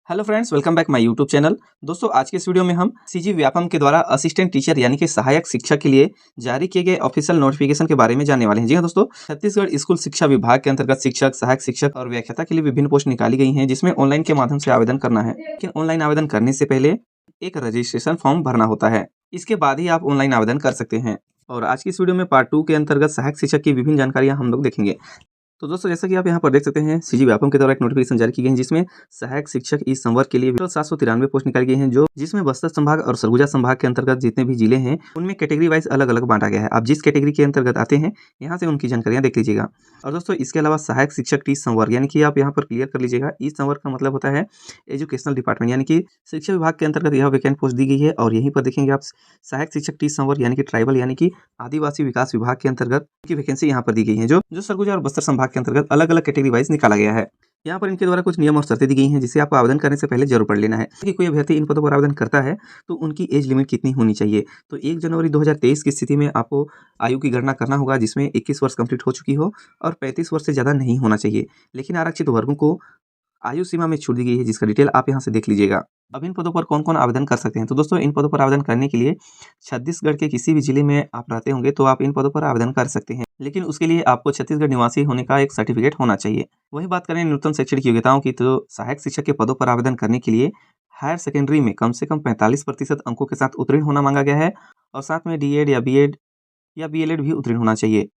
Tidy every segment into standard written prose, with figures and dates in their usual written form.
Hello friends, welcome back my YouTube channel. दोस्तों, आज के इस वीडियो में हम सीजी व्यापम के द्वारा असिस्टेंट टीचर यानी कि सहायक शिक्षक के लिए जारी किए गए ऑफिशियल नोटिफिकेशन के बारे में जानने वाले हैं। जी हाँ दोस्तों, छत्तीसगढ़ स्कूल शिक्षा विभाग के अंतर्गत शिक्षक, सहायक शिक्षक और व्याख्याता के लिए विभिन्न पोस्ट निकाली गई हैं, जिसमें ऑनलाइन के माध्यम से आवेदन करना है। लेकिन ऑनलाइन आवेदन करने से पहले एक रजिस्ट्रेशन फॉर्म भरना होता है। इसके बाद ही आप ऑनलाइन आवेदन कर सकते हैं। और आज की इस वीडियो में पार्ट 2 के अंतर्गत सहायक शिक्षक की विभिन्न जानकारियां हम लोग देखेंगे। तो दोस्तों, जैसा कि आप यहाँ पर देख सकते हैं, सीजी व्यापम के द्वारा एक नोटिफिकेशन जारी की गई है, जिसमें सहायक शिक्षक इस संवर्ग के लिए 793 पोस्ट निकाली गई हैं, जिसमें बस्तर संभाग और सरगुजा संभाग के अंतर्गत जितने भी जिले हैं उनमें कैटेगरी वाइज अलग अलग बांटा गया है। आप जिस कैटेगरी के अंतर्गत आते हैं, यहाँ से उनकी जानकारियां देख लीजिएगा। और दोस्तों, इसके अलावा सहायक शिक्षक टी संवर्ग यानी कि आप यहाँ पर क्लियर कर लीजिएगा, इस संवर्ग का मतलब होता है एजुकेशनल डिपार्टमेंट, यानी कि शिक्षा विभाग के अंतर्गत यह वैकेंट पोस्ट दी गई है। और यहीं पर देखेंगे आप सहायक शिक्षक टी संवर्ग यानी कि ट्राइबल यानी कि आदिवासी विकास विभाग के अंतर्गत की वैकेंसी यहाँ पर दी गई है, जो सरगुजा और बस्तर संभाग के अंतर्गत अलग अलग कैटेगरी वाइज निकाला गया है। यहाँ पर इनके द्वारा कुछ नियम और शर्तें दी गई हैं, जिसे आपको आवेदन करने से पहले जरूर पढ़ लेना है कि कोई अभ्यर्थी इन पदों पर आवेदन करता है तो उनकी एज लिमिट कितनी होनी चाहिए। तो 1 जनवरी 2023 की स्थिति में आपको आयु की गणना करना होगा, जिसमें 21 वर्ष कंप्लीट हो चुकी हो और 35 वर्ष से ज़्यादा नहीं होना चाहिए। लेकिन आरक्षित वर्गों को आयु सीमा में छूट दी गई है, जिसका डिटेल आप यहाँ से देख लीजिएगा। अब इन पदों पर कौन कौन आवेदन कर सकते हैं। तो दोस्तों, इन पदों पर आवेदन करने के लिए छत्तीसगढ़ के किसी भी जिले में आप रहते होंगे तो आप इन पदों पर आवेदन कर सकते हैं, लेकिन उसके लिए आपको छत्तीसगढ़ निवासी होने का एक सर्टिफिकेट होना चाहिए। वही बात करें न्यूनतम शैक्षणिक योग्यताओं की, तो सहायक शिक्षक के पदों पर आवेदन करने के लिए हायर सेकेंडरी में कम से कम 45% अंकों के साथ उत्तीर्ण होना मांगा गया है, और साथ में डीएड या बीएड या बीएलएड भी उत्तीर्ण होना चाहिए।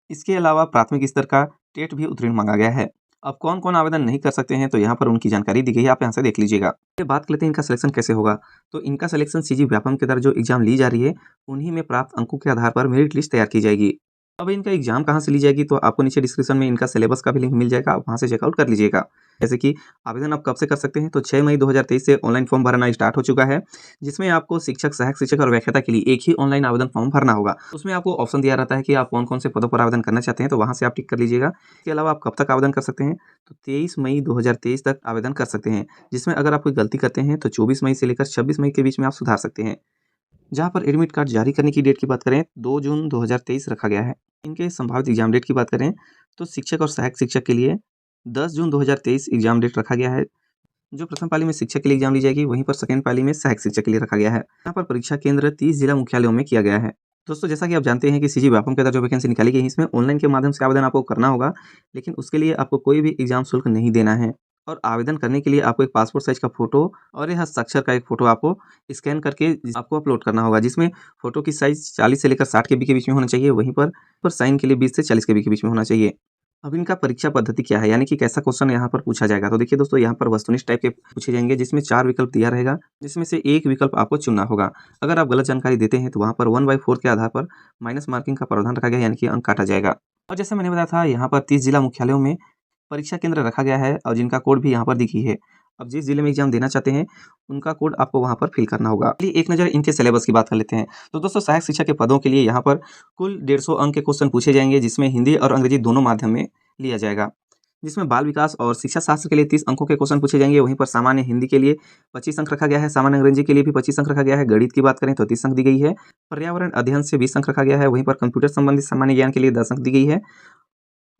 इसके अलावा प्राथमिक स्तर का टेट भी उत्तीर्ण मांगा गया है। अब कौन कौन आवेदन नहीं कर सकते हैं, तो यहाँ पर उनकी जानकारी दी गई है, आप यहाँ से देख लीजिएगा। ये बात लेते हैं इनका सिलेक्शन कैसे होगा। तो इनका सिलेक्शन सीजी व्यापम के द्वारा जो एग्जाम ली जा रही है, उन्हीं में प्राप्त अंकों के आधार पर मेरिट लिस्ट तैयार की जाएगी। अब इनका एग्जाम कहाँ से ली जाएगी, तो आपको नीचे डिस्क्रिप्शन में इनका सिलेबस का भी लिंक मिल जाएगा, आप वहाँ से चेकआउट कर लीजिएगा। जैसे कि आवेदन आप कब से कर सकते हैं, तो 6 मई 2023 से ऑनलाइन फॉर्म भरना स्टार्ट हो चुका है, जिसमें आपको शिक्षक, सहायक शिक्षक और व्याख्याता के लिए एक ही ऑनलाइन आवेदन फॉर्म भरना होगा। उसमें आपको ऑप्शन दिया रहता है कि आप कौन कौन से पदों पर आवेदन करना चाहते हैं, तो वहाँ से आप टिक कर लीजिएगा। इसके अलावा आप कब तक आवेदन कर सकते हैं, तो 23 मई 2023 तक आवेदन कर सकते हैं, जिसमें अगर आप कोई गलती करते हैं तो 24 मई से लेकर 26 मई के बीच में आप सुधार सकते हैं। जहाँ पर एडमिट कार्ड जारी करने की डेट की बात करें, 2 जून 2023 रखा गया है। इनके संभावित एग्जाम डेट की बात करें तो शिक्षक और सहायक शिक्षक के लिए 10 जून 2023 एग्जाम डेट रखा गया है। जो प्रथम पाली में शिक्षक के लिए एग्जाम ली जाएगी, वहीं पर सेकेंड पाली में सहायक शिक्षक के लिए रखा गया है। यहाँ पर परीक्षा केंद्र 30 जिला मुख्यालयों में किया गया है। दोस्तों, जैसा कि आप जानते हैं कि सीजी व्यापम के अंदर जो वैकेंसी निकाली गई है, इसमें ऑनलाइन के माध्यम से आवेदन आपको करना होगा, लेकिन उसके लिए आपको कोई भी एग्जाम शुल्क नहीं देना है। और आवेदन करने के लिए आपको एक पासपोर्ट साइज का फोटो और यह हस्ताक्षर का एक फोटो आपको स्कैन करके आपको अपलोड करना होगा, जिसमें फोटो की साइज 40 से लेकर 60 केबी के बीच में होना चाहिए। वहीं पर साइन के लिए 20 से 40 केबी के बीच में होना चाहिए। अब इनका परीक्षा पद्धति क्या है, यानी कि कैसा क्वेश्चन यहाँ पर पूछा जाएगा। तो देखिए दोस्तों, यहाँ पर वस्तुनिष्ठ टाइप के पूछे जाएंगे, जिसमें 4 विकल्प दिया रहेगा, जिसमें से एक विकल्प आपको चुनना होगा। अगर आप गलत जानकारी देते हैं तो वहाँ पर 1/4 के आधार पर माइनस मार्किंग का प्रावधान रखा गया है, यानी कि अंक काटा जाएगा। और जैसे मैंने बताया था, यहाँ पर 30 जिला मुख्यालयों में परीक्षा केंद्र रखा गया है, और जिनका कोड भी यहाँ पर दिखी है। अब जिस जिले में एग्जाम देना चाहते हैं, उनका कोड आपको वहाँ पर फिल करना होगा। चलिए एक नज़र इनके सिलेबस की बात कर लेते हैं। तो दोस्तों, सहायक शिक्षक के पदों के लिए यहाँ पर कुल 150 अंक के क्वेश्चन पूछे जाएंगे, जिसमें हिंदी और अंग्रेजी दोनों माध्यम में लिया जाएगा। जिसमें बाल विकास और शिक्षा शास्त्र के लिए 30 अंकों के क्वेश्चन पूछे जाएंगे। वहीं पर सामान्य हिंदी के लिए 25 अंक रखा गया है, सामान्य अंग्रेजी के लिए भी 25 अंक रखा गया है। गणित की बात करें तो 30 अंक दी गई है। पर्यावरण अध्ययन से 20 अंक रखा गया है। वहीं पर कंप्यूटर संबंधित सामान्य ज्ञान के लिए 10 अंक दी गई है।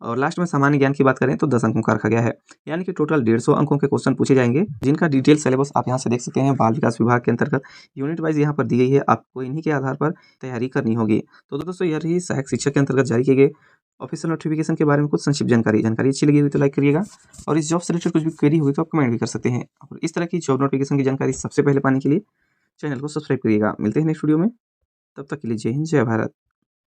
और लास्ट में सामान्य ज्ञान की बात करें तो 10 अंकों का रखा गया है, यानी कि टोटल 150 अंकों के क्वेश्चन पूछे जाएंगे, जिनका डिटेल सिलेबस आप यहाँ से देख सकते हैं। बाल विकास विभाग के अंतर्गत यूनिट वाइज यहाँ पर दी गई है, आपको इन्हीं के आधार पर तैयारी करनी होगी। तो दोस्तों, यह रही सहायक शिक्षक के अंतर्गत जारी किए गए ऑफिशियल नोटिफिकेशन के बारे में कुछ संक्षिप्त जानकारी अच्छी लगी हुई तो लाइक करिएगा, और इस जॉब से रिलेटेड कुछ भी क्वेरी होगी तो आप कमेंट भी कर सकते हैं। और इस तरह की जॉब नोटिफिकेशन की जानकारी सबसे पहले पाने के लिए चैनल को सब्सक्राइब करिएगा। मिलते हैं नेक्स्ट वीडियो में, तब तक के लिए जय हिंद, जय भारत।